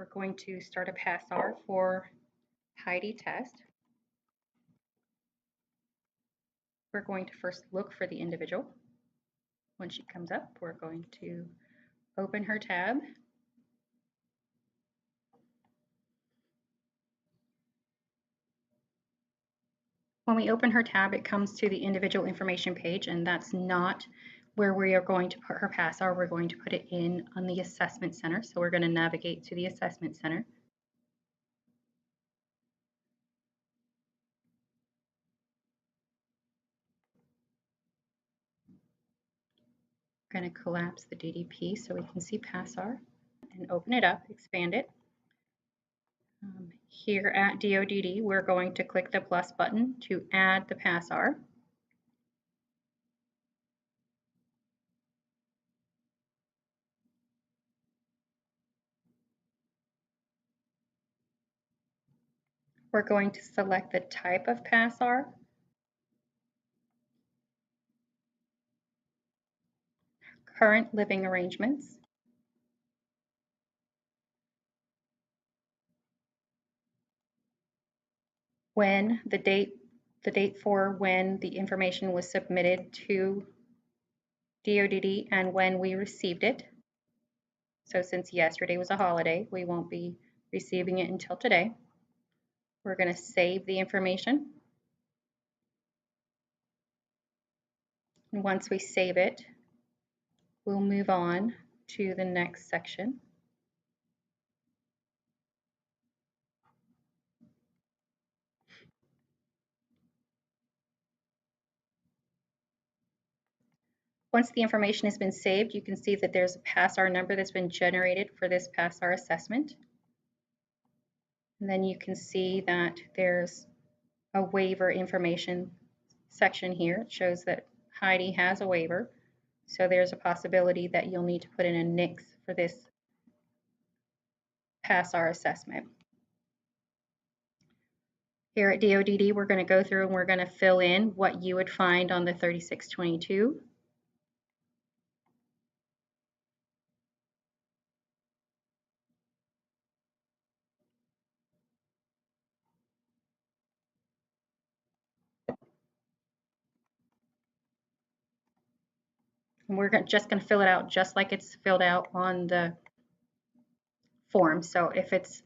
We're going to start a PASRR for Heidi test. We're going to first look for the individual. When she comes up, we're going to open her tab. When we open her tab, it comes to the individual information page, and that's not where we are going to put her PASRR. We're going to put it in on the Assessment Center. So we're going to navigate to the Assessment Center. We're going to collapse the DDP so we can see PASRR and open it up, expand it. Here at DODD, we're going to click the plus button to add the PASRR. We're going to select the type of PASRR, current living arrangements, when the date for when the information was submitted to DODD and when we received it. So since yesterday was a holiday, we won't be receiving it until today. We're going to save the information. And once we save it, we'll move on to the next section. Once the information has been saved, you can see that there's a PASRR number that's been generated for this PASRR assessment. And then you can see that there's a waiver information section here. It shows that Heidi has a waiver. So there's a possibility that you'll need to put in a NICS for this PASRR assessment. Here at DODD, we're going to go through and we're going to fill in what you would find on the 3622. And we're just going to fill it out just like it's filled out on the form. So if it's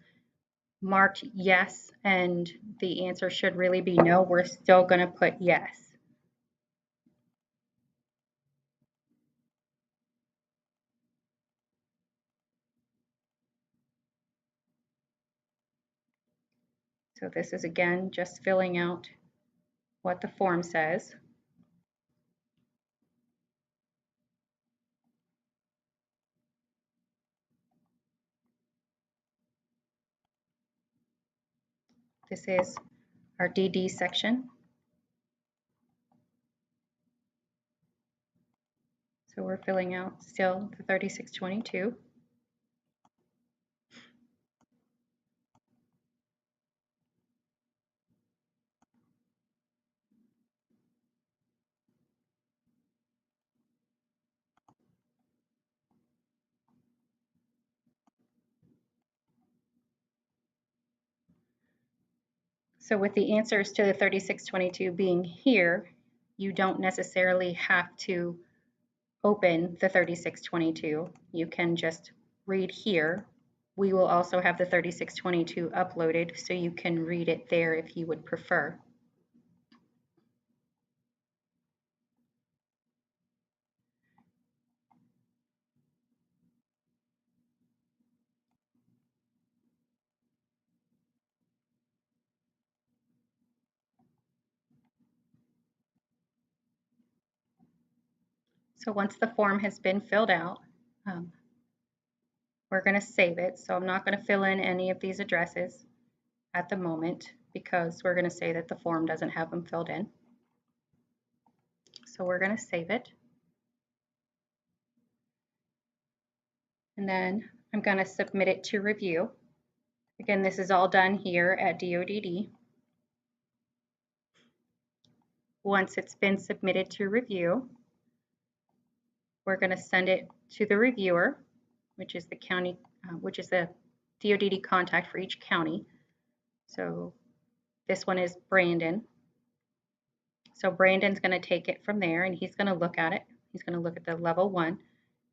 marked yes and the answer should really be no, we're still going to put yes. So this is again just filling out what the form says. This is our DD section. So we're filling out still the 3622. So with the answers to the 3622 being here, you don't necessarily have to open the 3622. You can just read here. We will also have the 3622 uploaded, so you can read it there if you would prefer. So once the form has been filled out, we're going to save it. So I'm not going to fill in any of these addresses at the moment because we're going to say that the form doesn't have them filled in. So we're going to save it. And then I'm going to submit it to review. Again, this is all done here at DODD. Once it's been submitted to review, we're going to send it to the reviewer, which is the county, which is the DODD contact for each county. So this one is Brandon. So Brandon's going to take it from there and he's going to look at it. He's going to look at the level 1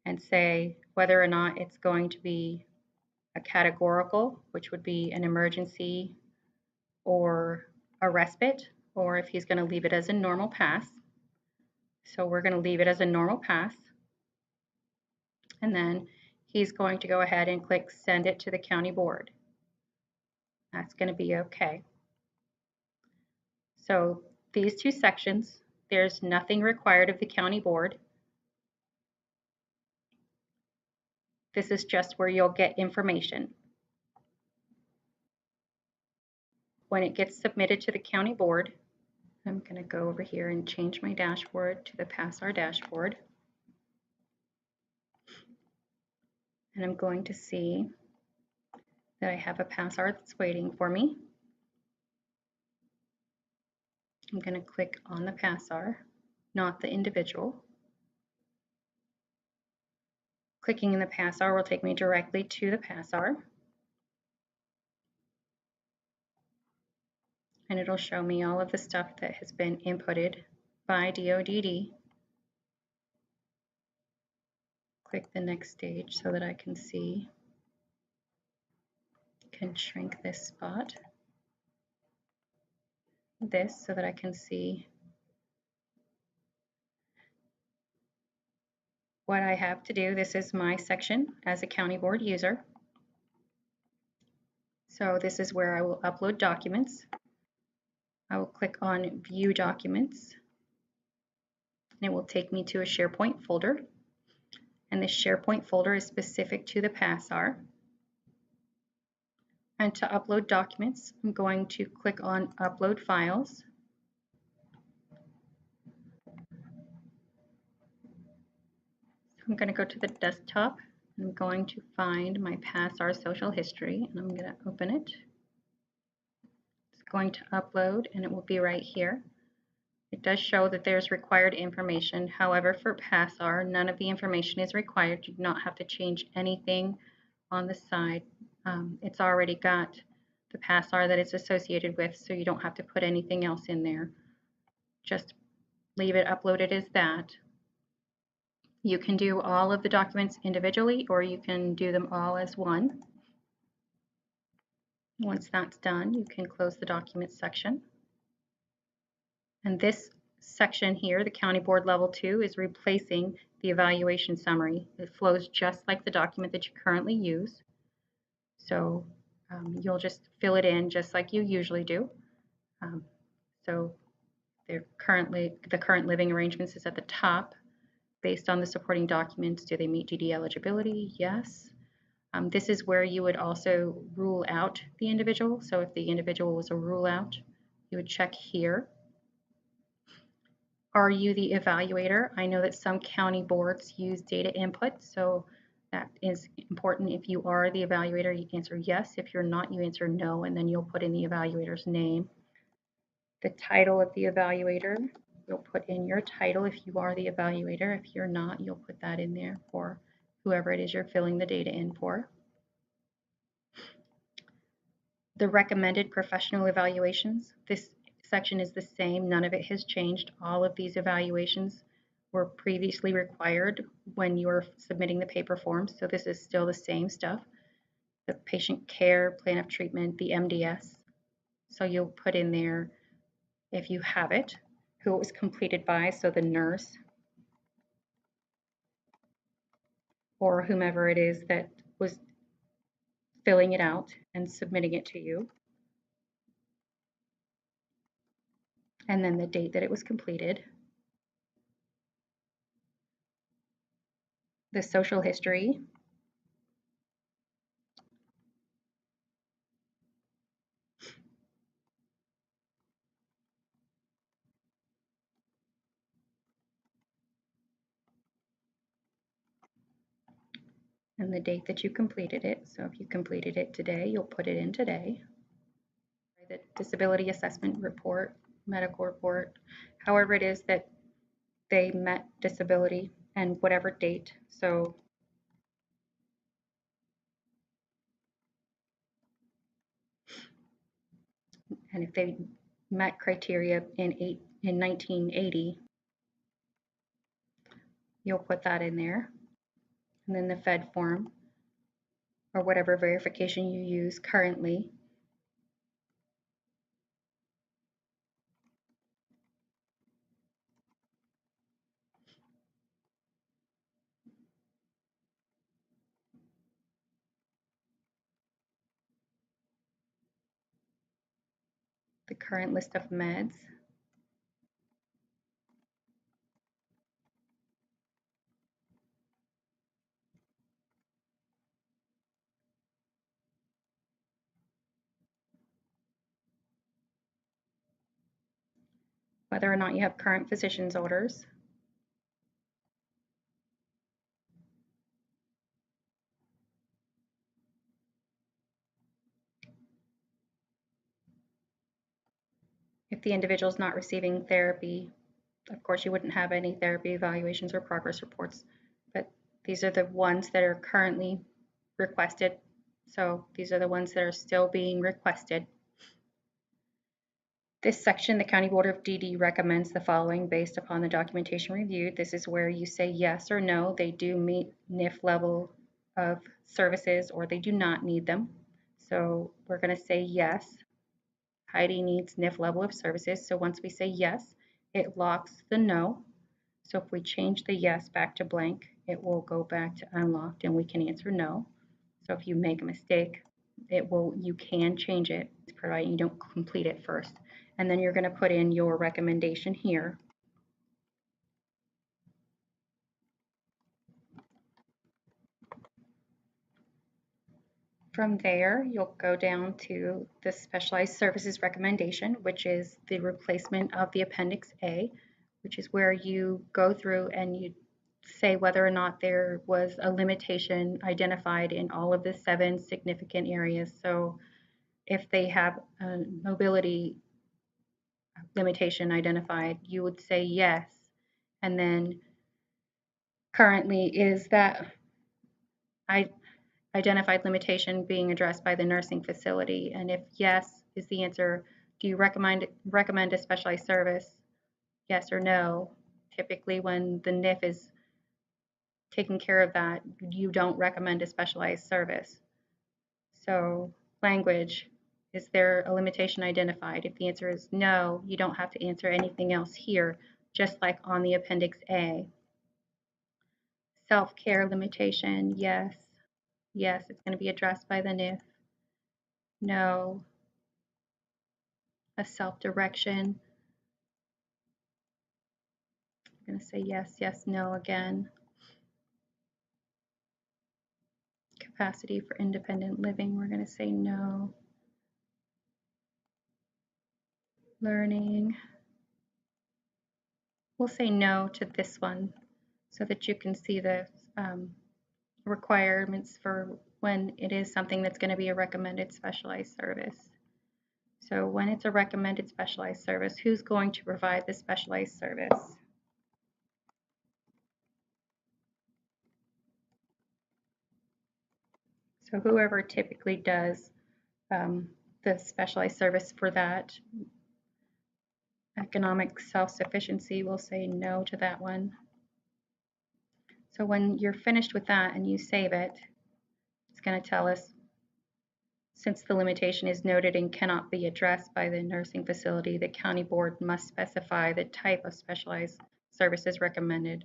and say whether or not it's going to be a categorical, which would be an emergency or a respite, or if he's going to leave it as a normal pass. So we're going to leave it as a normal pass. And then he's going to go ahead and click send it to the county board. That's going to be okay. So these two sections, there's nothing required of the county board. This is just where you'll get information. When it gets submitted to the county board, I'm going to go over here and change my dashboard to the PASRR dashboard. And I'm going to see that I have a PASRR that's waiting for me. I'm going to click on the PASRR, not the individual. Clicking in the PASRR will take me directly to the PASRR. And it'll show me all of the stuff that has been inputted by DODD. Click the next stage so that I can see. Can shrink this spot. This so that I can see what I have to do. This is my section as a county board user. So this is where I will upload documents. I will click on View Documents, and it will take me to a SharePoint folder. And this SharePoint folder is specific to the PASRR. And to upload documents, I'm going to click on Upload Files. I'm going to go to the desktop. I'm going to find my PASRR social history, and I'm going to open it. It's going to upload, and it will be right here. It does show that there's required information. However, for PASRR, none of the information is required. You do not have to change anything on the side. It's already got the PASRR that it's associated with, so you don't have to put anything else in there. Just leave it uploaded as that. You can do all of the documents individually, or you can do them all as one. Once that's done, you can close the Documents section. And this section here, the County Board Level 2, is replacing the evaluation summary. It flows just like the document that you currently use. So you'll just fill it in just like you usually do. So the current living arrangements is at the top. Based on the supporting documents, do they meet DD eligibility? Yes. This is where you would also rule out the individual. So if the individual was a rule out, you would check here. Are you the evaluator? I know that some county boards use data input, so that is important. If you are the evaluator, you answer yes. If you're not, you answer no, and then you'll put in the evaluator's name. The title of the evaluator, you'll put in your title if you are the evaluator. If you're not, you'll put that in there for whoever it is you're filling the data in for. The recommended professional evaluations, this section is the same. None of it has changed. All of these evaluations were previously required when you were submitting the paper forms, so this is still the same stuff. The patient care, plan of treatment, the MDS. So you'll put in there, if you have it, who it was completed by, so the nurse or whomever it is that was filling it out and submitting it to you. And then the date that it was completed. The social history. And the date that you completed it. So if you completed it today, you'll put it in today. The disability assessment report, medical report, however it is that they met disability and whatever date. So And if they met criteria in 1980, you'll put that in there. And then the Fed form, or whatever verification you use currently. The current list of meds. Whether or not you have current physician's orders. If the individual is not receiving therapy, of course, you wouldn't have any therapy evaluations or progress reports, but these are the ones that are currently requested. So these are the ones that are still being requested. This section, the County Board of DD recommends the following based upon the documentation reviewed. This is where you say yes or no, they do meet NIF level of services or they do not need them. So we're going to say yes. Heidi needs NIF level of services. So once we say yes, it locks the no. So if we change the yes back to blank, it will go back to unlocked and we can answer no. So if you make a mistake, you can change it, provided you don't complete it first. And then you're going to put in your recommendation here. From there, you'll go down to the specialized services recommendation, which is the replacement of the Appendix A, which is where you go through and you say whether or not there was a limitation identified in all of the 7 significant areas. So if they have a mobility limitation identified, you would say yes. And then currently, is that identified limitation being addressed by the nursing facility? And if yes is the answer, do you recommend a specialized service? Yes or no? Typically, when the NIF is taking care of that, you don't recommend a specialized service. So language, is there a limitation identified? If the answer is no, you don't have to answer anything else here, just like on the Appendix A. Self-care limitation, yes. Yes, it's going to be addressed by the NIF. No. A self-direction. I'm going to say yes, yes, no again. Capacity for independent living, we're going to say no. Learning. We'll say no to this one so that you can see the requirements for when it is something that's going to be a recommended specialized service. So when it's a recommended specialized service, who's going to provide the specialized service? So whoever typically does the specialized service for that economic self-sufficiency will say no to that one. So when you're finished with that and you save it, it's going to tell us, since the limitation is noted and cannot be addressed by the nursing facility, the county board must specify the type of specialized services recommended.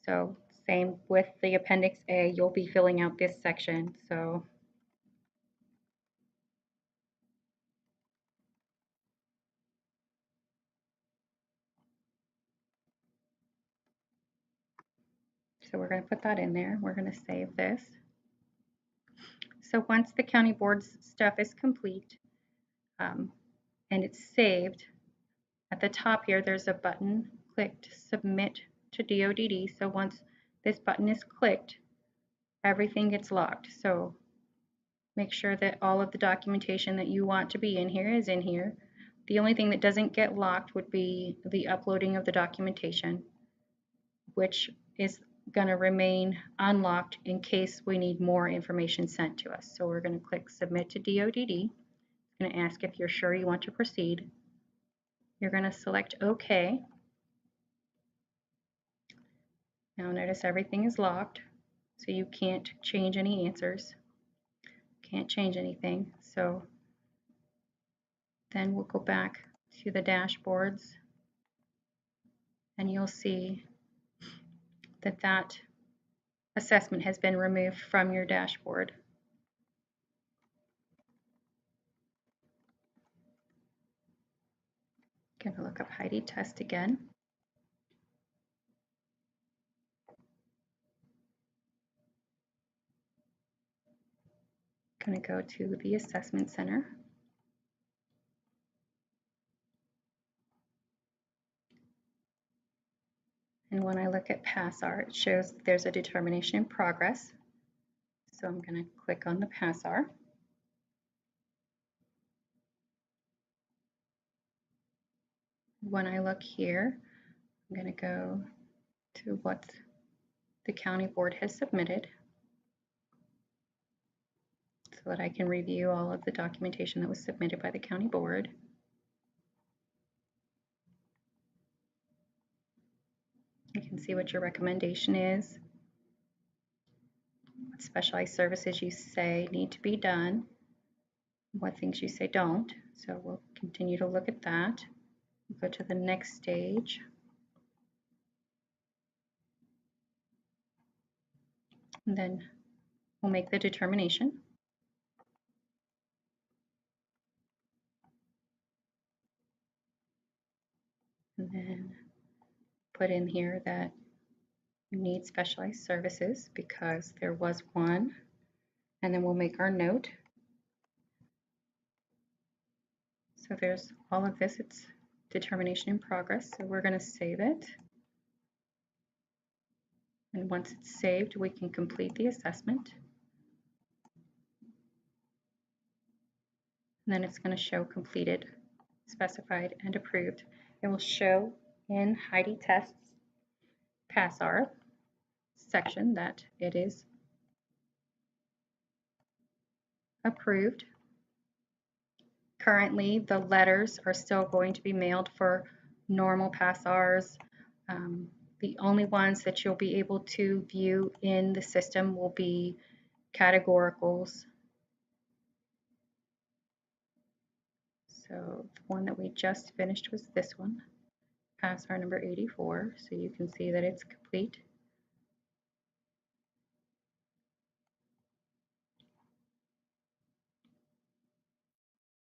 So same with the Appendix A, you'll be filling out this section. So we're going to put that in there. We're going to save this. So once the county board's stuff is complete and it's saved, at the top here there's a button, click to submit to DODD. So once this button is clicked, everything gets locked. So make sure that all of the documentation that you want to be in here is in here. The only thing that doesn't get locked would be the uploading of the documentation, which is going to remain unlocked in case we need more information sent to us. So we're going to click submit to DODD. It's going going to ask if you're sure you want to proceed. You're going to select OK. Now notice everything is locked, so you can't change any answers, can't change anything. So then we'll go back to the dashboards, and you'll see that that assessment has been removed from your dashboard. Going to look up Heidi test again. Going to go to the assessment center. And when I look at PASRR, it shows that there's a determination in progress. So I'm going to click on the PASRR. When I look here, I'm going to go to what the county board has submitted so that I can review all of the documentation that was submitted by the county board. You can see what your recommendation is, what specialized services you say need to be done, what things you say don't. So we'll continue to look at that. We'll go to the next stage. And then we'll make the determination. And then put in here that you need specialized services because there was one. And then we'll make our note. So there's all of this, it's determination in progress. So we're going to save it. And once it's saved, we can complete the assessment. And then it's going to show completed, specified, and approved. It will show in Heidi Tests PASRR section that it is approved. Currently, the letters are still going to be mailed for normal PASRRs. The only ones that you'll be able to view in the system will be categoricals. So the one that we just finished was this one, PASRR number 84. So you can see that it's complete.